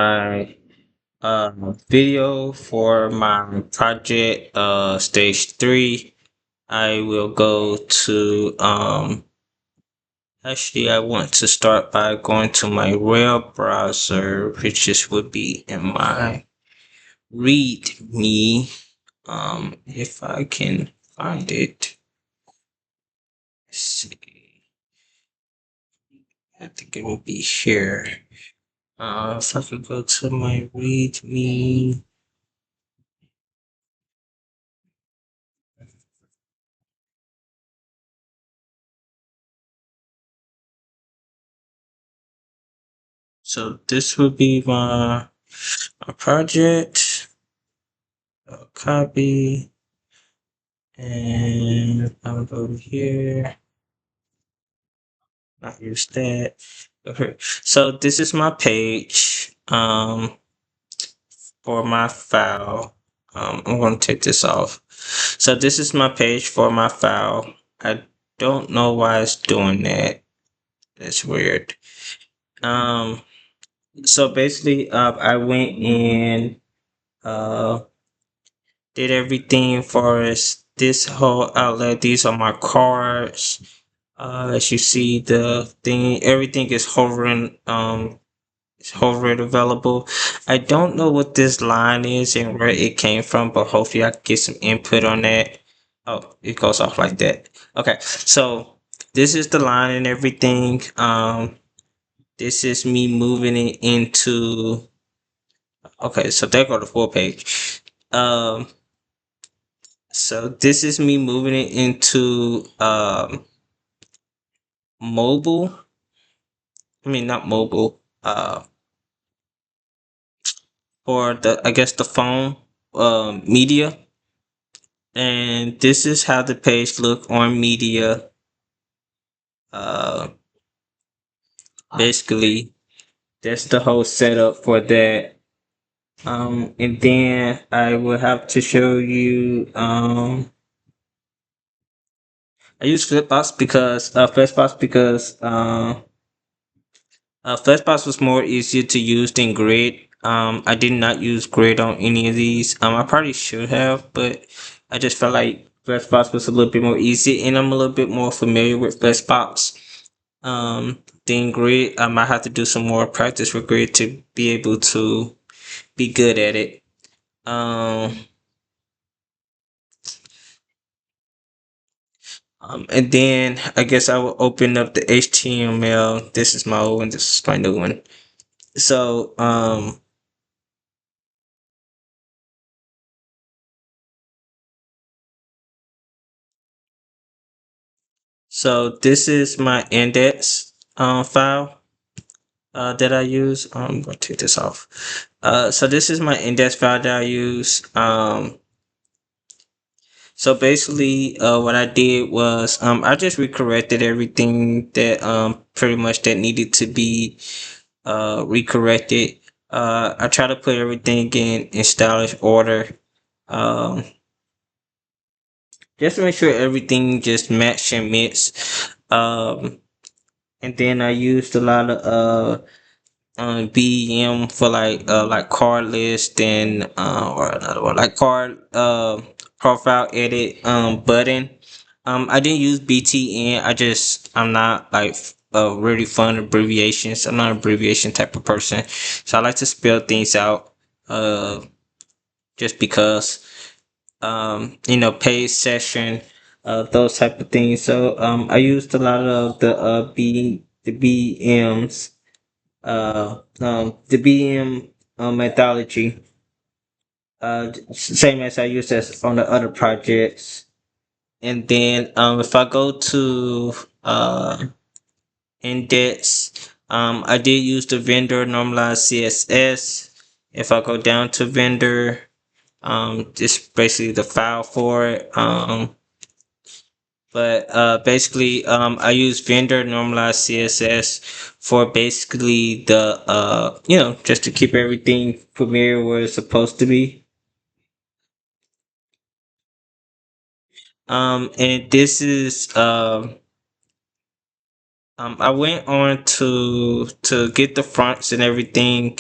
my video for my project stage 3. I will go to actually I want to start by going to my web browser, which is would be in my readme, if I can find it. Let's see, I think it will be here. If I could go to my readme. So this will be my project. Copy, and I'll go here. Not use that. Okay. So this is my page for my file. I'm going to take this off. So this is my page for my file. I don't know why it's doing that. That's weird. Um. So basically, I went in. Did everything for this whole outlet. These are my cards. As you see, the thing, everything is hovering. It's hovering available. I don't know what this line is and where it came from, but hopefully I can get some input on that. Oh, it goes off like that. Okay, so this is the line and everything. This is me moving it into. Okay, so there go the full page. So this is me moving it into mobile. I mean, not mobile. For the, I guess, the phone media, and this is how the page look on media. Uh, Basically, that's the whole setup for that. And then I will have to show you. I use Flipbox because Flexbox was more easier to use than Grid. I did not use Grid on any of these. I probably should have, but I just felt like Flexbox was a little bit more easy, and I'm a little bit more familiar with Flexbox than Grid. I might have to do some more practice with Grid to be able to be good at it. And then I guess I will open up the HTML. This is my old one. This is my new one. So So this is my index file that I use. I'm going to take this off. So this is my index file that I use. So basically, what I did was I just recorrected everything that pretty much that needed to be recorrected. I try to put everything in stylish order. Um, just to make sure everything just match and mix. And then I used a lot of BEM for like card list and or another one like card profile edit button. I didn't use BTN. I'm not like really fun of abbreviations. I'm not an abbreviation type of person, so I like to spell things out. Just because page session, those type of things. So I used a lot of the BMs, the BM methodology, same as I used as on the other projects. And then if I go to index, I did use the vendor normalized CSS. If I go down to vendor, just basically the file for it. But basically, I use vendor normalized CSS for basically the just to keep everything familiar where it's supposed to be. And this is I went on to get the fronts and everything.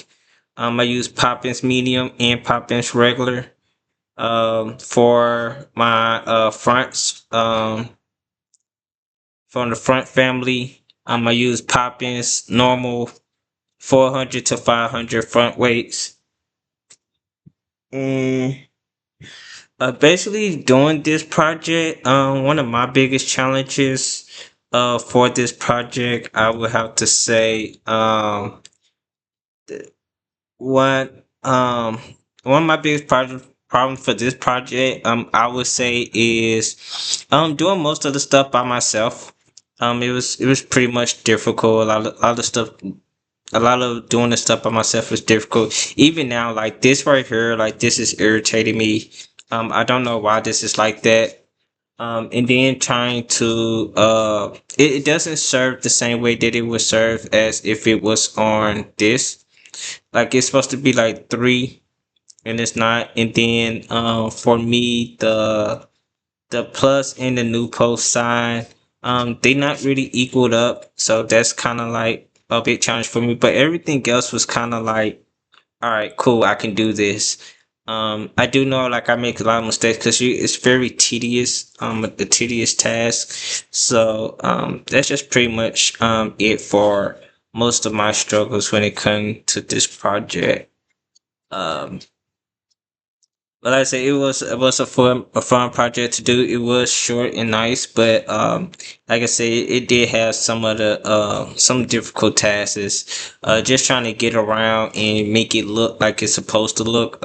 I use Poppins medium and Poppins regular. For my fronts, from the front family, I use Poppins normal 400 to 500 front weights. Mm, Basically, doing this project, one of my biggest challenges for this project, I would have to say, what one of my biggest problems for this project, I would say is doing most of the stuff by myself. It was pretty much difficult. A lot of doing the stuff by myself is difficult. Even now, like this right here, like this is irritating me. I don't know why this is like that. And then trying to it doesn't serve the same way that it would serve as if it was on this. Like it's supposed to be like three, and it's not. And then for me, the plus and the new post sign, they not really equaled up, so that's kind of like a big challenge for me. But everything else was kind of like, all right, cool, I can do this. I do know like I make a lot of mistakes because it's very tedious, a tedious task. So that's just pretty much it for most of my struggles when it comes to this project. Um, but like I say, it was a fun project to do. It was short and nice, but like I say, it did have some of the some difficult tasks. Just trying to get around and make it look like it's supposed to look.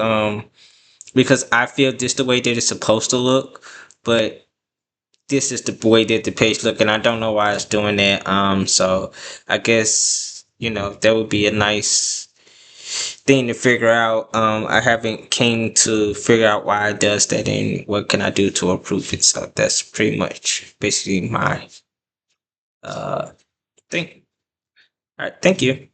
Because I feel this the way that it's supposed to look, but this is the way that the page look, and I don't know why it's doing that. So I guess that would be a nice thing to figure out. I haven't came to figure out why it does that and what can I do to improve it. So that's pretty much basically my uh thing. All right, thank you.